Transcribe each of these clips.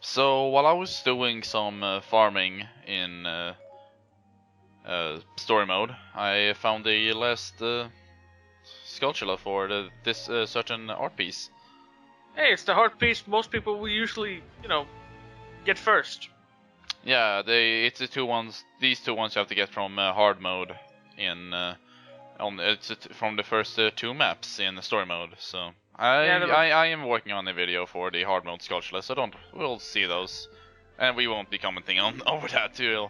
So while I was doing some farming in story mode, I found the last sculpture for this certain art piece. Hey, it's the heart piece most people will usually, get first. Yeah, it's the two ones. These two ones you have to get from hard mode in from the first two maps in the story mode. So I am working on a video for the hard mode sculpture, so we'll see those, and we won't be commenting on over that too.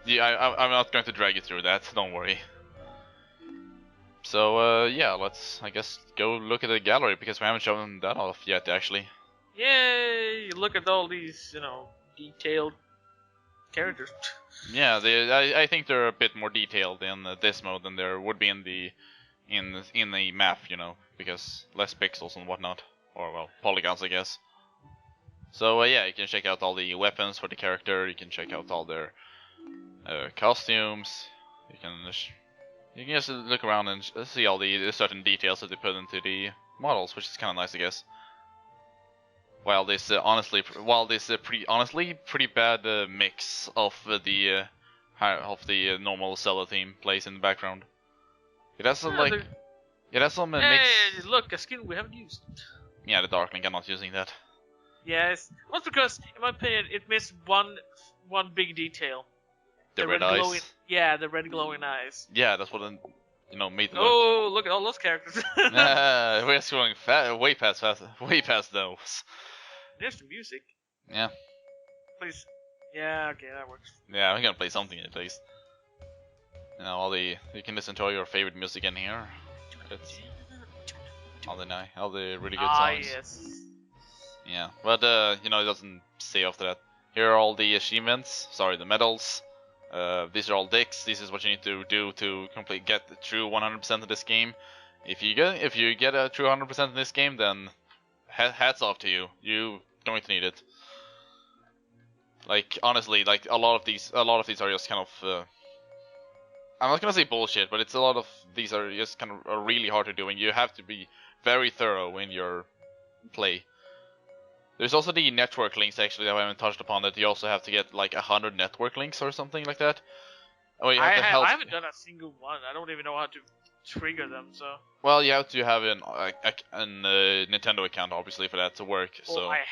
Yeah, I'm not going to drag you through that. Don't worry. So yeah, let's I guess go look at the gallery because we haven't shown that off yet actually. Yay! Look at all these, detailed characters. Yeah, I think they're a bit more detailed in this mode than there would be in the map, because less pixels and whatnot, or well, polygons, I guess. So yeah, you can check out all the weapons for the character. You can check out all their costumes. You can just look around and see all the certain details that they put into the models, which is kind of nice, I guess. While this honestly pretty bad mix of the normal Zelda theme plays in the background. It has some mix. Hey, look, a skin we haven't used. Yeah, the Dark Link. I'm not using that. Yes, well, because in my opinion, it missed one big detail. The red eyes. The red glowing eyes. Yeah, that's what made the look at all those characters. We're scrolling way past those. There's the music. Yeah. Please. Yeah, okay, that works. Yeah, I'm gonna play something at least. You can listen to all your favorite music in here. All the really good songs. Yes. Yeah, but it doesn't say after that. Here are all the achievements. Sorry, the medals. These are all dicks. This is what you need to do to get the true 100% of this game. If you get a true 100% in this game, then hats off to you. You going to need it. Like honestly, like a lot of these are just kind of. I'm not gonna say bullshit, but it's a lot of these are just kind of really hard to do, and you have to be very thorough in your play. There's also the network links actually that I haven't touched upon. That you also have to get like 100 network links or something like that. Oh, you have to help. I haven't done a single one. I don't even know how to trigger them. So. Well, you have to have an Nintendo account obviously for that to work. Well, so I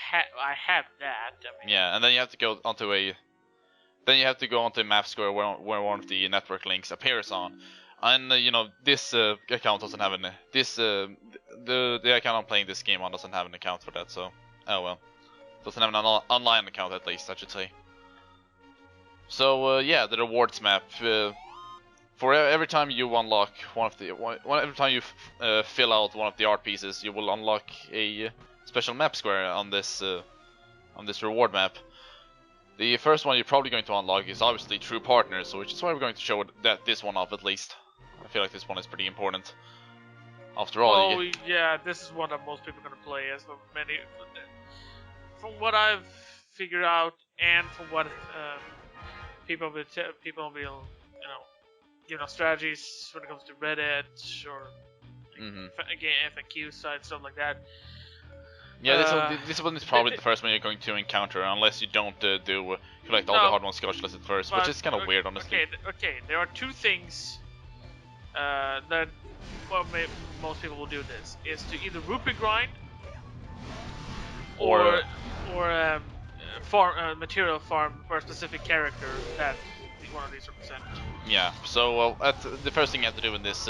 have that. I mean. Yeah, and then you have to go onto a map square where one of the network links appears on. And this account doesn't have the account I'm playing this game on doesn't have an account for that, so oh well. Doesn't have an online account at least, I should say. So yeah, the rewards map. For every time you unlock every time you fill out one of the art pieces, you will unlock a special map square on this reward map. The first one you're probably going to unlock is obviously True Partners, which is why we're going to show this one off at least. I feel like this one is pretty important. After all, yeah, this is one that most people are going to play, as many. From what I've figured out, and from what people will give us strategies when it comes to Reddit or again FAQ side stuff like that. Yeah, this one is probably the first one you're going to encounter, unless you don't collect all the hard ones scotch listed first, which is kind of weird, honestly. Okay, there are two things that most people will do this is to either rupee grind or farm material farm for a specific character that one of these represent. Yeah, so the first thing you have to do in this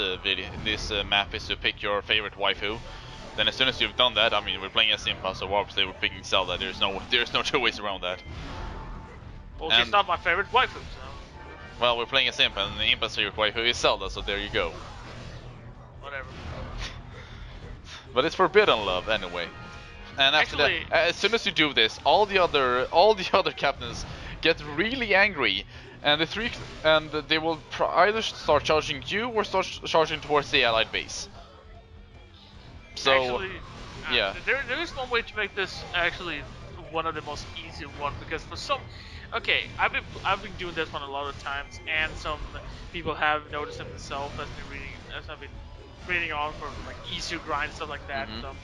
map is to pick your favorite waifu. Then as soon as you've done that, I mean, we're playing as Impa, so obviously we're picking Zelda. There's no two ways around that. Well, she's not my favorite waifu, so. Well, we're playing as Impa, and the Impa's favorite waifu is Zelda, so there you go. Whatever. But it's forbidden love anyway. And after that, as soon as you do this, all the other captains get really angry, and they will either start charging you or start charging towards the allied base. So, actually, yeah. There is one way to make this actually one of the most easy one, because for some, okay, I've been doing this one a lot of times, and some people have noticed it themselves as I've been reading on for like easier grind stuff like that. So,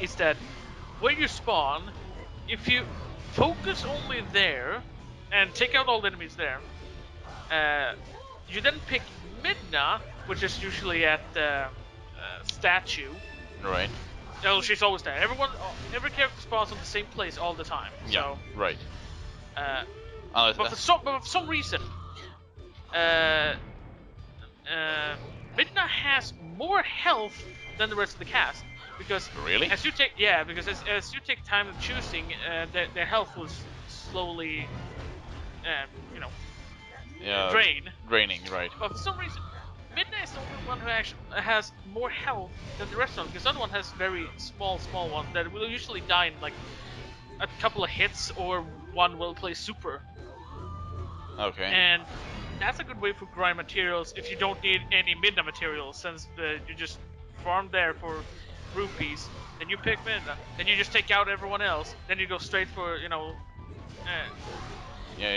is that when you spawn, if you focus only there and take out all the enemies there, you then pick Midna, which is usually at the statue. Right. Oh, she's always there. Every character spawns on the same place all the time. Yeah. So, Right. but for some reason, uh, Midna has more health than the rest of the cast because Really? as you take time of choosing, their health will slowly, you know, Yeah. drain. Draining. Right. But for some reason, Midna is the only one who actually has more health than the rest of them because the other one has very small ones that will usually die in like a couple of hits or one will play super. Okay. And that's a good way for grind materials if you don't need any Midna materials, since you just farm there for rupees, then you pick Midna, then you just take out everyone else, then you go straight for, Yeah.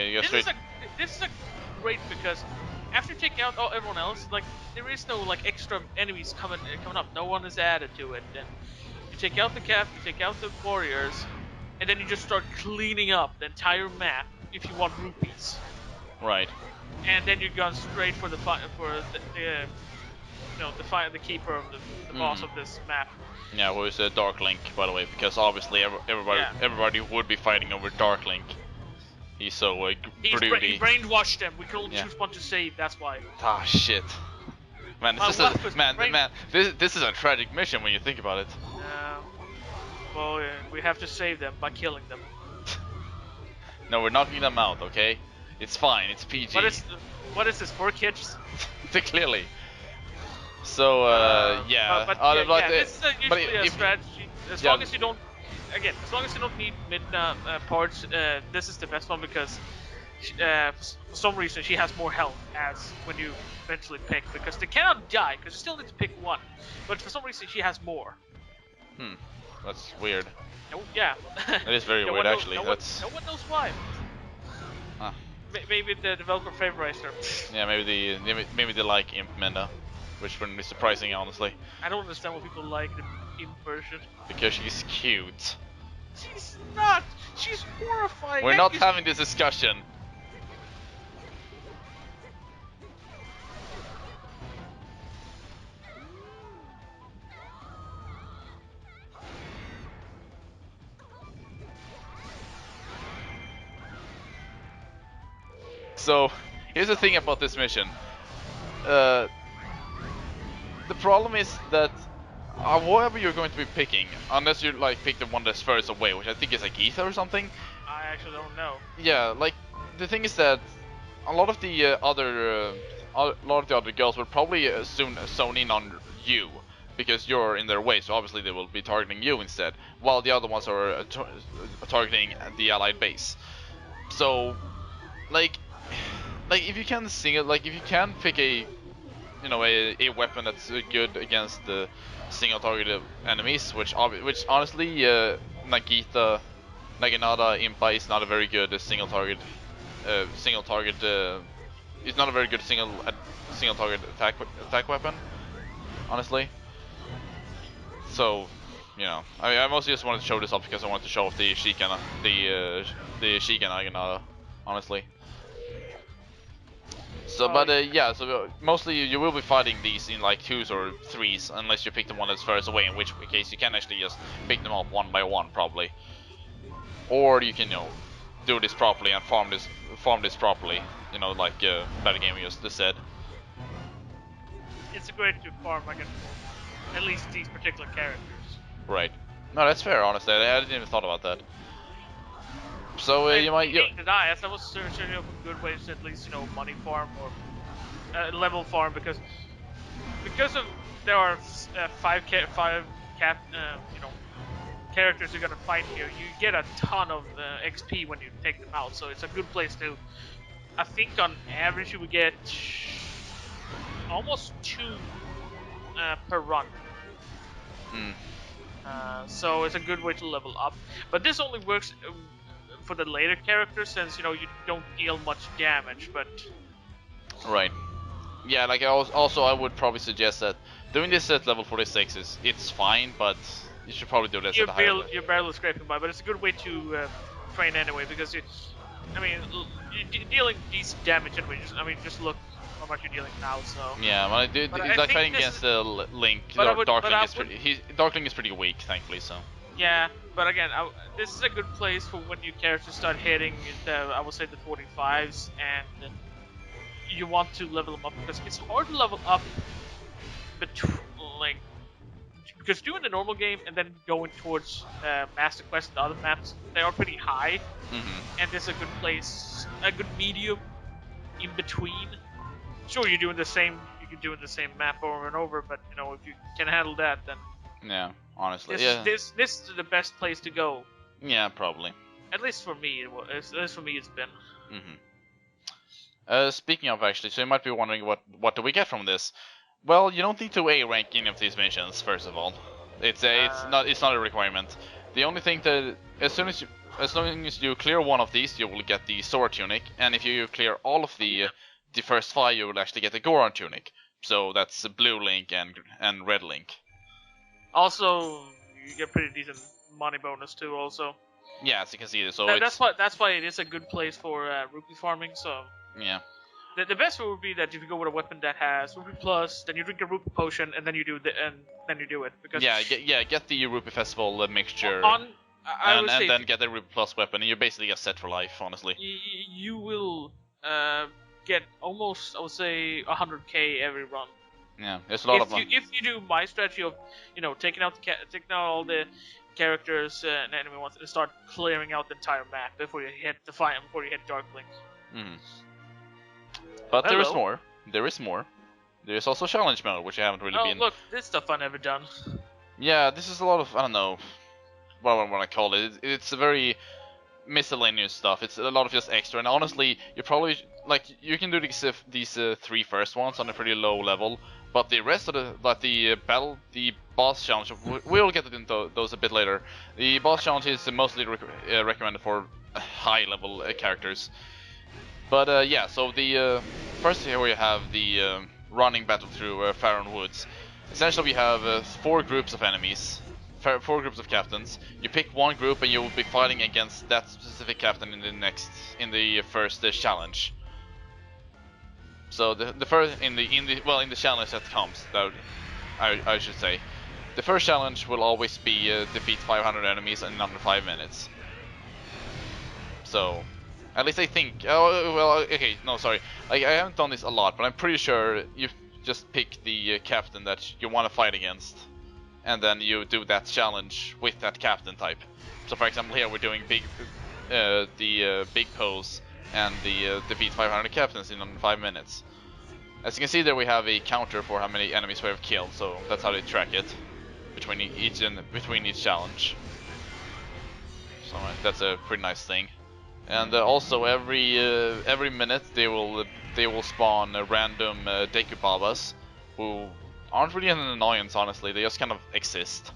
You go this straight. is a this is a great because after you take out everyone else, like there is no like extra enemies coming up. No one is added to it. Then you take out the cap, you take out the warriors, and then you just start cleaning up the entire map if you want rupees. Right. And then you've gone straight for the the keeper of the boss of this map. Yeah, who is a Dark Link, by the way, because obviously Yeah. everybody would be fighting over Dark Link. He's so He broody. brainwashed them. We can only Yeah. choose one to save. That's why. Ah, shit. Man, My wife was this is a tragic mission when you think about it. Well, we have to save them by killing them. No, we're knocking them out, okay? It's fine. It's PG. What is this for kids? Clearly. So yeah. This is usually a strategy. As long as you don't need Midna parts, this is the best one because for some reason she has more health as when you eventually pick, because they cannot die because you still need to pick one, but for some reason she has more. That's weird. No, yeah. That is very weird, actually. No one knows why. Huh. Maybe the developer favorized her. Yeah, maybe they like Imp Menda, which wouldn't be surprising, honestly. I don't understand why people like the Imp version. Because she's cute. She's not. She's horrifying. We're not having this discussion. So, here's the thing about this mission. The problem is that whatever you're going to be picking, unless you like pick the one that's furthest away, which I think is like Ether or something. I actually don't know. Yeah, like the thing is that a lot of the other girls will probably soon zone in on you because you're in their way. So obviously they will be targeting you instead, while the other ones are targeting the allied base. So, like if you can if you can pick a weapon that's good against the single targeted enemies, which honestly Naginata Impa is not a very good single target. It's not a very good single target attack weapon, honestly. So, I mostly just wanted to show this off because I wanted to show off the Shikana, the Shikana Naginata, honestly. So, yeah, so mostly you will be fighting these in like 2s or 3s, unless you pick the one that's furthest away, in which case you can actually just pick them up one by one, probably. Or you can, do this properly and farm this properly, like Better Game just said. It's great to farm at least these particular characters. Right. No, that's fair, honestly. I didn't even thought about that. So you might. As I was searching up good ways to at least money farm or level farm because of there are five characters you're gonna fight here. You get a ton of XP when you take them out, so it's a good place to. I think on average you would get almost 2 per run. So it's a good way to level up. But this only works for the later characters, since you don't deal much damage. But right, yeah. Like I would probably suggest that doing this at level 46 it's fine, but you should probably do this at you're a higher level. you're barely scraping by, but it's a good way to train anyway because I mean, you're dealing decent damage anyway. Just look how much you're dealing now. So. Yeah, well, But I like think fighting this against is. Link, But I would. But Darkling I is would. pretty. Darkling is pretty weak, thankfully. So. Yeah, but again, this is a good place for when your characters start hitting I would say the 45s, and you want to level them up because it's hard to level up between like because doing the normal game and then going towards Master Quest and the other maps, they are pretty high, and there's a good place, a good medium in between. Sure, you're doing the same. You can do the same map over and over, but you know if you can handle that, then Yeah, honestly, this yeah. this is the best place to go. Yeah, probably. At least for me, at least for me, it's been. Speaking of actually, so you might be wondering what do we get from this? Well, you don't need to A rank any of these missions. First of all, it's not a requirement. The only thing that as long as you clear one of these, you will get the sword tunic, and if you clear all of the first 5, you will actually get the Goron tunic. So that's blue Link and red Link. Also, you get pretty decent money bonus too. Also, yeah, as you can see, so that's why it is a good place for rupee farming. So yeah. The best would be that if you go with a weapon that has rupee plus, then you drink a rupee potion, and then you do it because get the Rupee Festival mixture, and then get the Rupee Plus weapon, and you're basically just set for life, honestly. You will get almost, I would say, 100k every run. Yeah, there's a lot of if you do my strategy of taking out all the characters and enemy ones and start clearing out the entire map before you hit Darkling. But there is more. There is more. There is also challenge mode, which I haven't really been. Oh look, this stuff I've never done. Yeah, this is a lot of, I don't know what I want to call it. It's a very miscellaneous stuff. It's a lot of just extra, and honestly, you probably you can do these 3 first ones on a pretty low level, but the rest of the boss challenge, we'll get into those a bit later. The boss challenge is mostly recommended for high level characters. But yeah, so the first here we have the running battle through Faron Woods. Essentially, we have 4 groups of enemies. 4 groups of captains. You pick one group and you will be fighting against that specific captain in the first challenge. So the first in the challenge that comes, that I should say, the first challenge will always be defeat 500 enemies in under 5 minutes. So at least I think. Oh well, okay, no, sorry. I haven't done this a lot, but I'm pretty sure you just pick the captain that you want to fight against. And then you do that challenge with that captain type. So for example, here we're doing big pose and the defeat 500 captains in under 5 minutes. As you can see there, we have a counter for how many enemies we have killed, so that's how they track it between each challenge. So that's a pretty nice thing. And also every minute they will spawn random Dekubabas who aren't really an annoyance, honestly. They just kind of exist.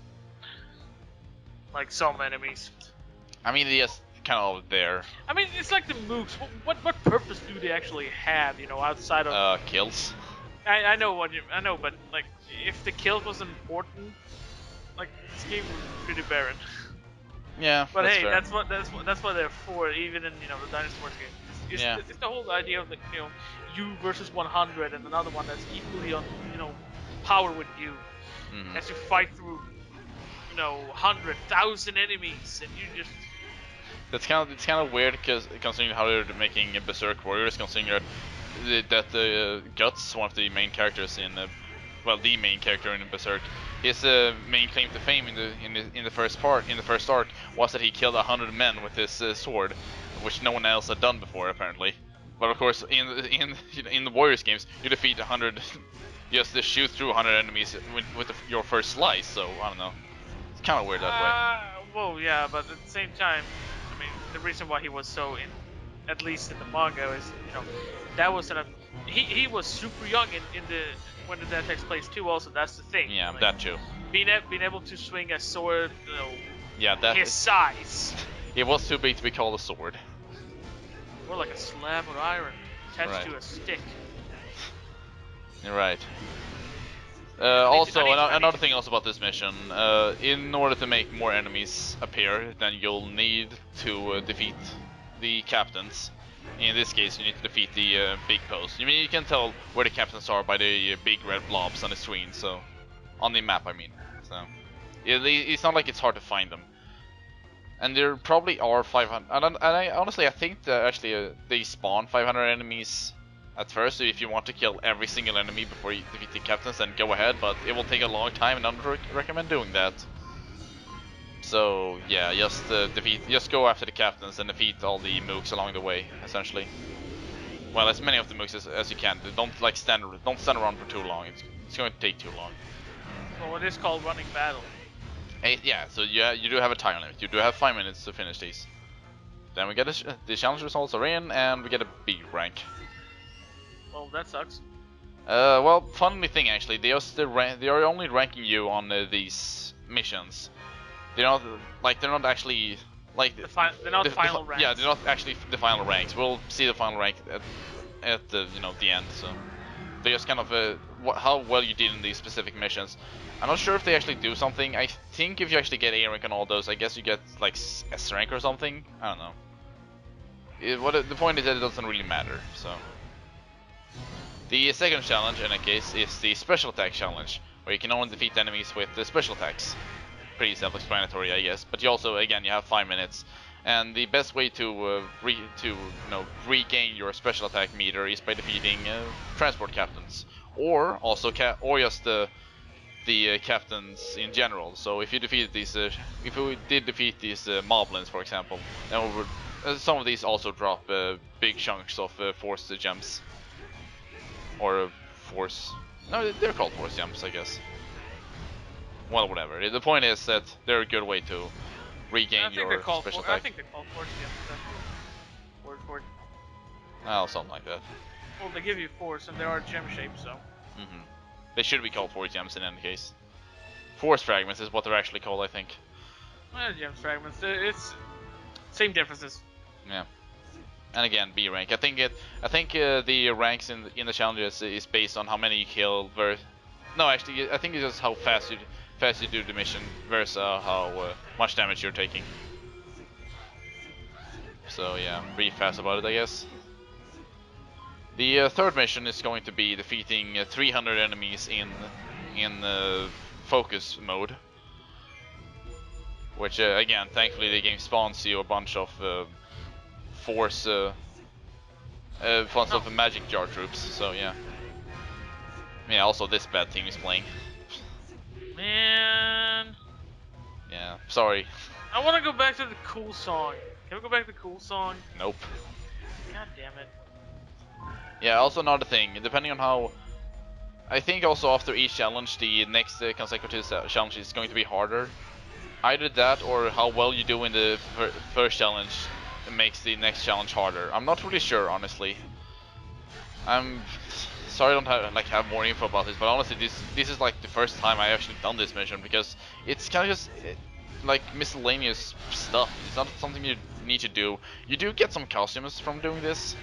Like some enemies. I mean, they just kind of there. I mean, it's like the mooks. What purpose do they actually have? Outside of kills. I know but like if the kill was important, like this game was pretty barren. Yeah, but that's hey, fair. that's what they're for. Even in the Dynasty Wars game, it's the whole idea of you versus 100 and another one that's equally on power with you as you fight through 100,000 enemies and you just. It's kind of weird because considering how they're making Berserk Warriors, considering that Guts, one of the main characters in the main character in Berserk, his main claim to fame in the first arc was that he killed 100 men with his sword, which no one else had done before apparently. But of course, in the Warriors games, you defeat 100, just to shoot through 100 enemies with your first slice. So I don't know, it's kind of weird that way. Well, yeah, but at the same time, I mean, the reason why he was so at least in the manga, is that was he was super young when that takes place too. Also, that's the thing. Yeah, that too. Being able to swing a sword, his size. It was too big to be called a sword. More like a slab of iron attached to a stick. You're right. Also, I need another to. thing also about this mission, in order to make more enemies appear, then you'll need to defeat the captains. In this case, you need to defeat the big post. I mean, you can tell where the captains are by the big red blobs on the screen, so on the map, I mean. So it's not like it's hard to find them. And there probably are 500. And I honestly, I think that actually they spawn 500 enemies at first. So if you want to kill every single enemy before you defeat the captains, then go ahead. But it will take a long time, and I don't recommend doing that. So yeah, just go after the captains and defeat all the mooks along the way, essentially. Well, as many of the mooks as you can. Don't stand around for too long. It's going to take too long. Well, it is called running battle. Hey, yeah, so yeah, you do have a time limit. You do have 5 minutes to finish these. Then we get the challenge results are in, and we get a B rank. Well, that sucks. Well, funny thing actually, they are only ranking you on these missions. They're not they're not actually like They're not final ranks. Yeah, they're not actually the final ranks. We'll see the final rank at the the end. So they just kind of how well you did in these specific missions. I'm not sure if they actually do something. I think if you actually get A rank on all those, I guess you get like S rank or something. I don't know. The point is that it doesn't really matter. So the second challenge in that case is the special attack challenge, where you can only defeat enemies with the special attacks. Pretty self-explanatory, I guess. But you also, again, you have 5 minutes, and the best way to regain your special attack meter is by defeating transport captains, or also or just the captains in general. So if you defeat these, if we did defeat these moblins, for example, then we would, some of these also drop big chunks of force gems, or force. No, they're called force gems, I guess. Well, whatever. The point is that they're a good way to regain your special attack. I think they're called force gems. Word for it. Oh, something like that. Well, they give you force, and they are gem shaped, so. They should be called force gems in any case. Force fragments is what they're actually called, I think. Well, gem fragments. It's same differences. Yeah. And again, B rank. I think the ranks in the challenges is based on how many you kill. No, actually, I think it's just how fast you do the mission versus how much damage you're taking. So yeah, pretty fast about it, I guess. The third mission is going to be defeating 300 enemies in focus mode, which again, thankfully, the game spawns you a bunch of force, of magic jar troops. So yeah, yeah. Also, this bad team is playing. Man. Yeah, sorry. I want to go back to the cool song. Can we go back to the cool song? Nope. God damn it. Yeah, also another thing, depending on how... I think also after each challenge, the next consecutive challenge is going to be harder. Either that or how well you do in the first challenge makes the next challenge harder. I'm not really sure, honestly. I'm sorry I don't have more info about this, but honestly this is like the first time I actually done this mission, because it's kind of just like miscellaneous stuff. It's not something you need to do. You do get some costumes from doing this.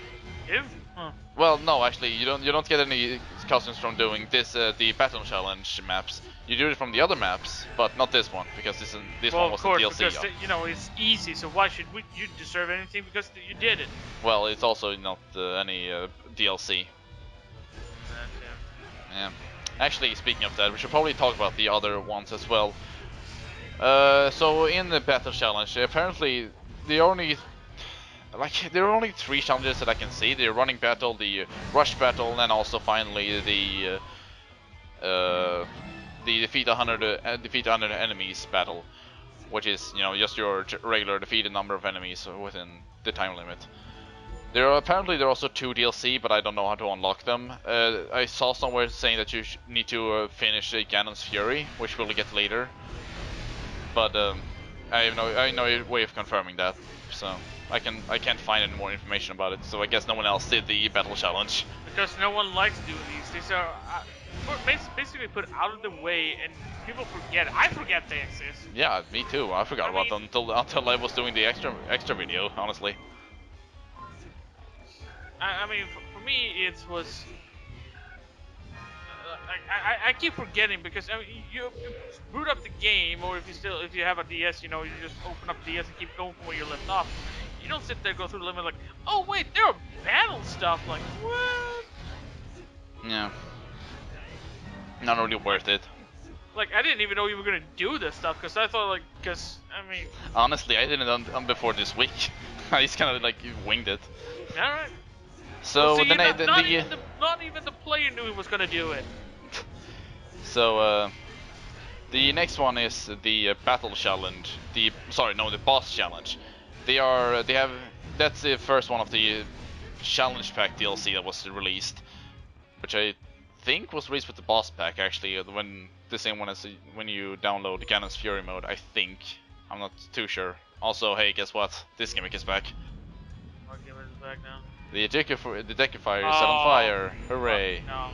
You? Huh. Well, no, actually, you don't get any costumes from doing this the battle challenge maps. You do it from the other maps, but not this one, because this one was the DLC. Because it's easy. So why should you deserve anything because you did it? Well, it's also not any DLC. Yeah. Actually, speaking of that, we should probably talk about the other ones as well. So in the battle challenge, apparently there are only 3 challenges that I can see: the running battle, the rush battle, and also finally the defeat 100 enemies battle, which is just your regular defeated number of enemies within the time limit. There are also 2 DLC, but I don't know how to unlock them. I saw somewhere saying that you need to finish Ganon's Fury, which we'll get later. But I have no way of confirming that, so I can't find any more information about it. So I guess no one else did the battle challenge. Because no one likes doing these. These are basically put out of the way, and people forget. I forget they exist. Yeah, me too. I forgot about them until I was doing the extra video, honestly. I mean, for me, it was I keep forgetting because I mean you boot up the game, or if you have a DS, you know, you just open up the DS and keep going from where you left off. You don't sit there go through the limit like, oh wait, there are battle stuff. Like what? Yeah, not really Like worth it. like I didn't even know you were gonna do this stuff because I thought because I mean, Honestly, I didn't before this week. I just kind of like winged it. all right. Well, So see, then then the not even the player knew he was gonna do it. so the next one is the battle challenge. The boss challenge. They have that's the first one of the challenge pack DLC that was released, which I think was released with the boss pack actually. When the same one as when you download Ganon's Fury mode, I think. I'm not too sure. Also, hey, guess what? This gimmick is back. What game is back now? The Dekifier is set on fire. Hooray! No.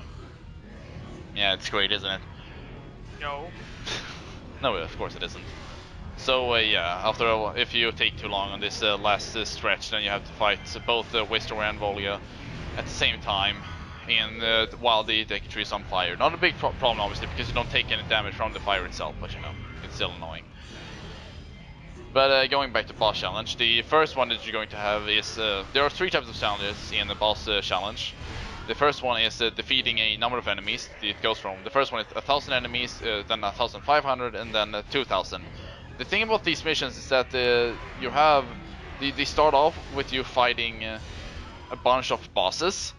Yeah, it's great, isn't it? No. No, of course it isn't. So yeah, after if you take too long on this last stretch, then you have to fight both Wistor and Volia at the same time, and while the Deku is on fire. Not a big problem, obviously, because you don't take any damage from the fire itself, but you know, it's still annoying. But going back to boss challenge, the first one that you're going to have is there are 3 types of challenges in the boss challenge. The first one is defeating a number of enemies. It goes from the first one is 1,000 enemies, then 1,500, and then 2,000. The thing about these missions is that you have they start off with you fighting a bunch of bosses.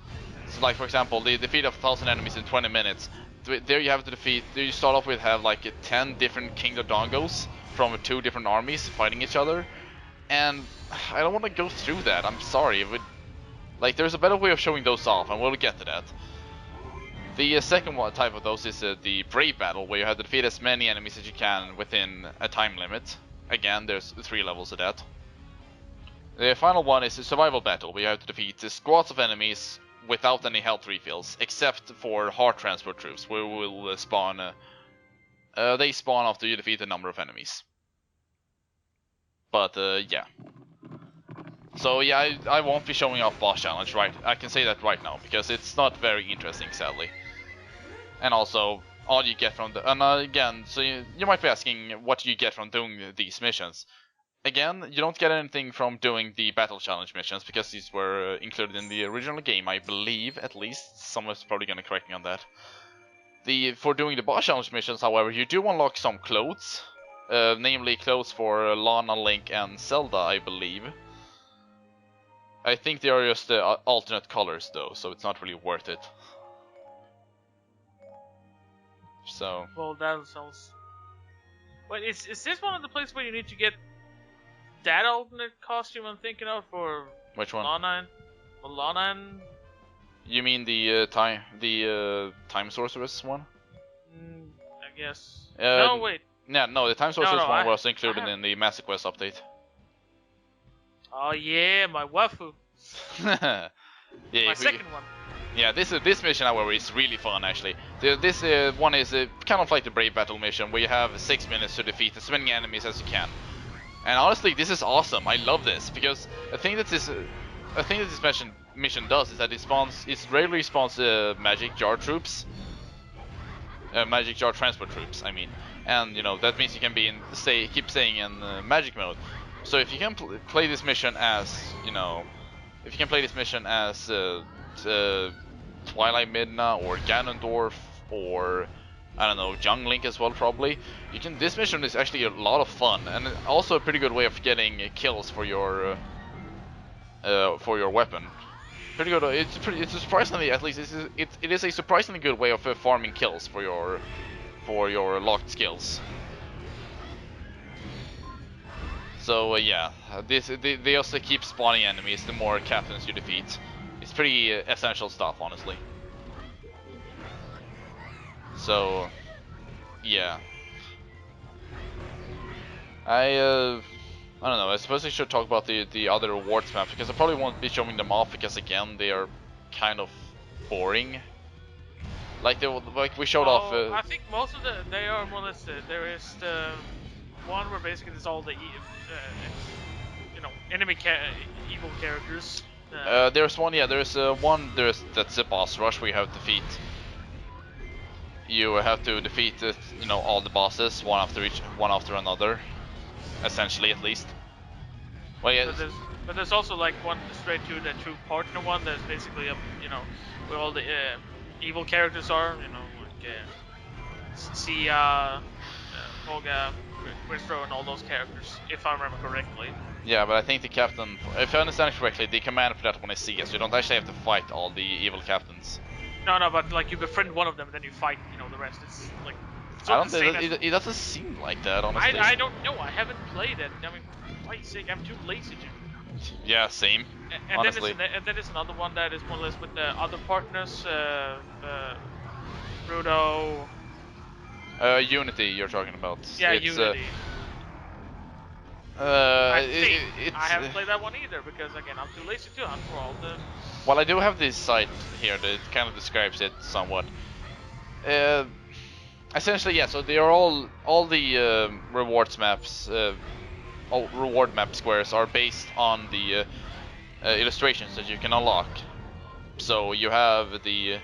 So, like for example, the defeat of 1,000 enemies in 20 minutes. There you have to defeat. There you start off with have like 10 different King Dodongos from 2 different armies fighting each other, and I don't want to go through that. I'm sorry. Like, there's a better way of showing those off, and we'll get to that. The second one type of those is the Brave Battle, where you have to defeat as many enemies as you can within a time limit. Again, there's 3 levels of that. The final one is a Survival Battle, where you have to defeat squads of enemies without any health refills, except for Heart Transport Troops, where will spawn. They spawn after you defeat a number of enemies. But yeah. So yeah, I won't be showing off boss challenge, right? I can say that right now, because it's not very interesting, sadly. And also, all you get from the... And again, so you might be asking, what do you get from doing these missions? Again, you don't get anything from doing the battle challenge missions, because these were included in the original game, I believe, at least. Someone's probably gonna correct me on that. For doing the boss challenge missions, however, you do unlock some clothes. Namely clothes for Lana, Link, and Zelda, I believe. I think they are just alternate colors though, so it's not really worth it. So. Well, that sounds. But is this one of the places where you need to get that alternate costume I'm thinking of for Which one? Lana and... You mean the time sorceress one? I guess. Uh, no, wait. Yeah, no, the time sorceress one was included have... in the Master Quest update. Oh yeah, my waifu. Yeah, my second one. Yeah, this mission, however, is really fun actually. This one is kind of like the Brave Battle mission, where you have 6 minutes to defeat as many enemies as you can. And honestly, this is awesome. I love this because I think that this mission does is that it rarely spawns magic jar troops, magic jar transport troops. I mean, and you know that means you can be keep staying in magic mode. So if you can play this mission as Twilight Midna or Ganondorf or I don't know, Young Link as well probably. This mission is actually a lot of fun and also a pretty good way of getting kills for your weapon. Pretty good. It's surprisingly, at least it is a surprisingly good way of farming kills for your locked skills. So yeah, they also keep spawning enemies the more captains you defeat. It's pretty essential stuff, honestly. So yeah, I don't know. I suppose I should talk about the other rewards maps because I probably won't be showing them off because again they are kind of boring. Like we showed off. I think most of they are more or less. There is the one where basically it's all the enemy evil characters. There's one, yeah. There's one. That's a boss rush where you have to defeat you have to defeat all the bosses one after another, essentially at least. Well, yeah, But there's also like one straight to the true partner one. There's basically where all the evil characters are. Like Sia, Olga, Cristro, and all those characters, if I remember correctly. yeah, but I think the captain, if I understand it correctly, the command for that one is CS. You don't actually have to fight all the evil captains. No, but like you befriend one of them, then you fight, the rest. It's like I sort of don't. the same as. It doesn't seem like that, honestly. I don't know. I haven't played it. I mean, for Christ's sake, I'm too lazy to. Yeah, same. And Honestly. then there's another one that is more or less with the other partners, Rudo. Unity, you're talking about. Yeah, It's Unity. I think it's. I haven't played that one either because again I'm too lazy to hunt for all the. Well, I do have this site here that kind of describes it somewhat. Uh, Essentially, yeah. So they are all the rewards maps, all reward map squares are based on the illustrations that you can unlock. So you have the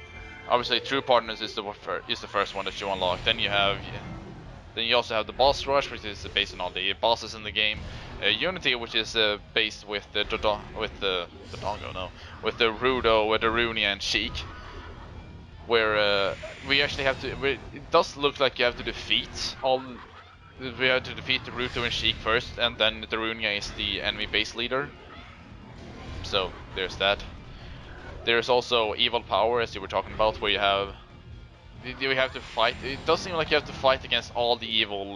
obviously True Partners is the first one that you unlock. Then you also have the boss rush, which is based on all the bosses in the game. Unity, which is based with the Dodongo, no, with the Rudo, the Runia, and Sheik. Where we actually have to. It does look like you have to defeat all. We have to defeat the Ruto and Sheik first, and then the Runia is the enemy base leader. So there's that. There's also Evil Power, as you were talking about, where you have to fight. It does seem like you have to fight against all the evil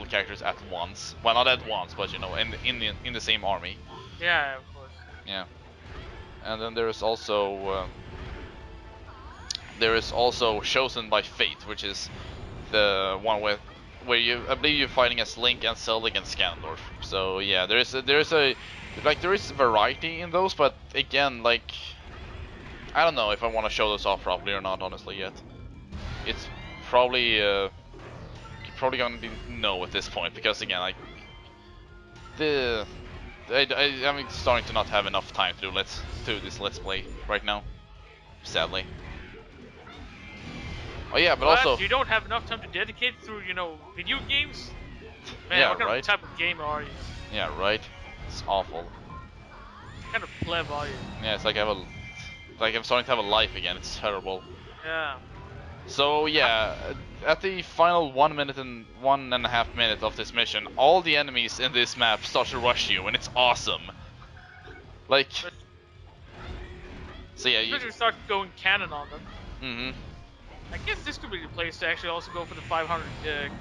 characters at once. Well, not at once, but in the same army. Yeah, of course. Yeah. And then there is also Chosen by Fate, which is the one where I believe you're fighting as Link and Zelda against Ganondorf. So yeah, there is variety in those, but again, like I don't know if I want to show those off properly or not, honestly, yet. It's probably gonna be no at this point because again, like I'm starting to not have enough time to do this let's play right now, sadly. Oh yeah, but What? also You don't have enough time to dedicate through, video games? Man, yeah, what kind right. of type of gamer are you? Yeah, right. It's awful. What kind of pleb are you? Yeah, it's like I'm starting to have a life again. It's terrible. Yeah. So yeah, at the final 1 minute and 1.5 minutes of this mission, all the enemies in this map start to rush you, and it's awesome. Like, But so yeah, you should start going canon on them. Mhm. I guess this could be the place to actually also go for the 500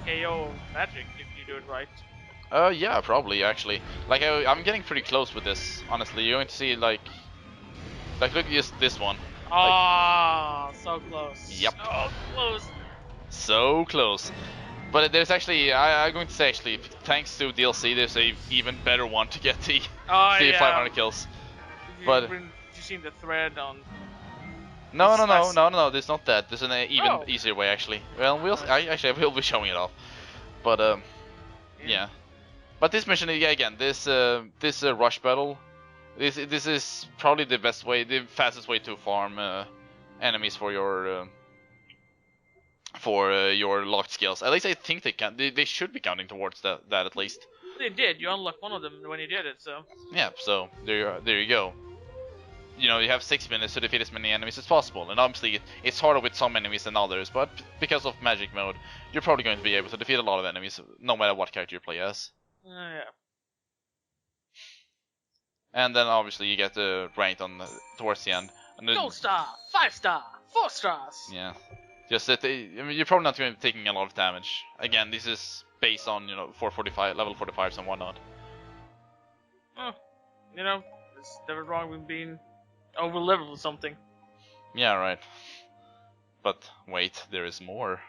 KO magic if you do it right. Yeah, probably actually. Like, I'm getting pretty close with this. Honestly, you're going to see like look at just this one. Ah, so close. Yep. So close. So close. But there's actually, I'm going to say actually, thanks to DLC, there's a even better one to get the Oh, the yeah. 500 kills. Did But you seen the thread on? no, there's not that. There's an even Oh. easier way actually. Well, I will be showing it off. But yeah. But this mission, yeah, again, this rush battle, this is probably the best way, the fastest way to farm enemies for your locked skills. At least I think they should be counting towards that at least. They did. You unlocked one of them when you did it, so. Yeah, so there you go. You have 6 minutes to defeat as many enemies as possible, and obviously it's harder with some enemies than others, but because of magic mode, you're probably going to be able to defeat a lot of enemies, no matter what character you play as. Yeah. And then obviously you get ranked towards the end. And then, Gold star, 5 star, 4 stars. yeah, just that you're probably not going to be taking a lot of damage. Again, this is based on 445 level 45s and whatnot. Oh, there's never wrong with being over leveled or something. Yeah, right. But wait, there is more.